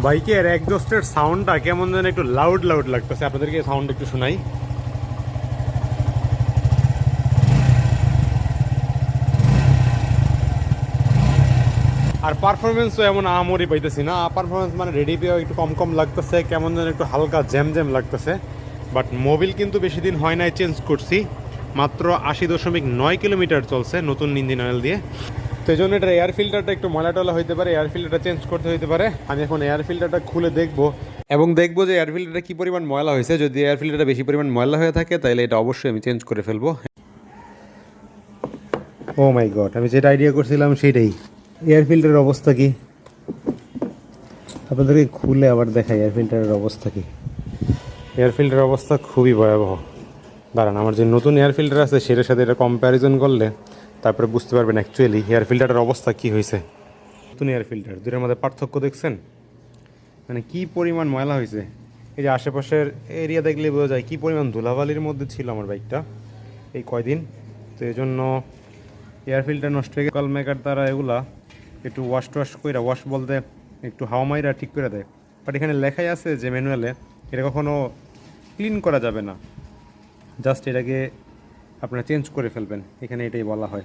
বাইকের এক্সজস্টের সাউন্ডটা কেমন যেন একটু লাউড লাউড লাগতেছে, আপনাদেরকে সাউন্ড একটু শোনাই। আর পারফরমেন্সও এমন আমরই পাইতেছি না, পারফরমেন্স মানে রেডি পেয়েও একটু কম কম লাগতেছে, কেমন যেন একটু হালকা জ্যাম জ্যাম লাগতেছে। বাট মোবিল কিন্তু বেশি দিন হয় নাই চেঞ্জ করছি, মাত্র 80.9 কিলোমিটার চলছে নতুন ইঞ্জিন অয়েল দিয়ে। তো এই জন্য এটা এয়ার ফিল্টারটা একটু ময়লা টলা হইতে পারে, এয়ার ফিল্টারটা চেঞ্জ করতে হইতে পারে। আমি এখন এয়ার ফিল্টারটা খুলে দেখবো এবং দেখবো যে এয়ার ফিল্টারটা কী পরিমাণ ময়লা হয়েছে। যদি এয়ার ফিল্টারটা বেশি পরিমাণ ময়লা হয়ে থাকে তাহলে এটা অবশ্যই আমি চেঞ্জ করে ফেলবো। ও মাই গড, আমি যেটা আইডিয়া করছিলাম সেটাই। এয়ার ফিল্টারের অবস্থা কি আপনাদেরকে খুলে আবার দেখাই, এয়ার ফিল্টারের অবস্থা কি। এয়ার ফিল্টারের অবস্থা খুবই ভয়াবহ। দাঁড়ান, আমার যে নতুন এয়ার ফিল্টার আছে সেটার সাথে এটা কম্প্যারিজন করলে তারপরে বুঝতে পারবেন অ্যাকচুয়ালি এয়ার ফিল্টারের অবস্থা কী হয়েছে। নতুন এয়ার ফিল্টার দুটোর মধ্যে পার্থক্য দেখছেন, মানে কী পরিমাণ ময়লা হয়েছে। এই যে আশেপাশের এরিয়া দেখলে বোঝা যায় কী পরিমাণ ধুলাবালির মধ্যে ছিল আমার বাইকটা এই কয়দিন। তো এই জন্য এয়ার ফিল্টার নষ্ট হয়ে গেলে কল মেকার তারা এগুলা একটু ওয়াশ টোয়াশ করে, ওয়াশ বলতে একটু হাওয়া মাইরা ঠিক করে দেয়। বাট এখানে লেখাই আছে যে ম্যানুয়ালে এটা কখনো ক্লিন করা যাবে না, জাস্ট এটাকে আপনারা চেঞ্জ করে ফেলবেন, এখানে এটাই বলা হয়।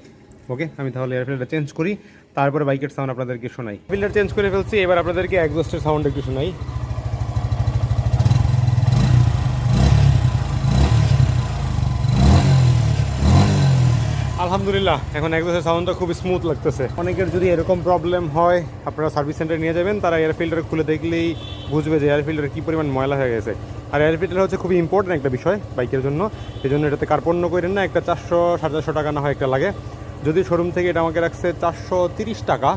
ওকে, আমি তাহলে এয়ার ফিল্টারটা চেঞ্জ করি, তারপরে বাইকের সাউন্ড আপনাদেরকে শোনাই। ফিল্টার চেঞ্জ করে ফেলছি, এবার আপনাদেরকে এক্সজস্টের সাউন্ড একটু শোনাই। আলহামদুলিল্লাহ, এখন এক্সজস্টের সাউন্ডটা খুব স্মুথ লাগতেছে। অনেকের যদি এরকম প্রবলেম হয় আপনারা সার্ভিস সেন্টারে নিয়ে যাবেন, তারা এয়ার ফিল্টার খুলে দেখলেই বুঝবে যে এয়ার ফিল্টারে কী পরিমাণ ময়লা হয়ে গেছে। আর এয়ার ফিল্টার হচ্ছে খুবই ইম্পর্টেন্ট একটা বিষয় বাইকের জন্য, এই জন্য এটাতে কার্পণ্য করেন না। একটা 400 450 টাকা না হয় একটা লাগে। যদি শোরুম থেকে এটা আমাকে রাখছে 430 টাকা,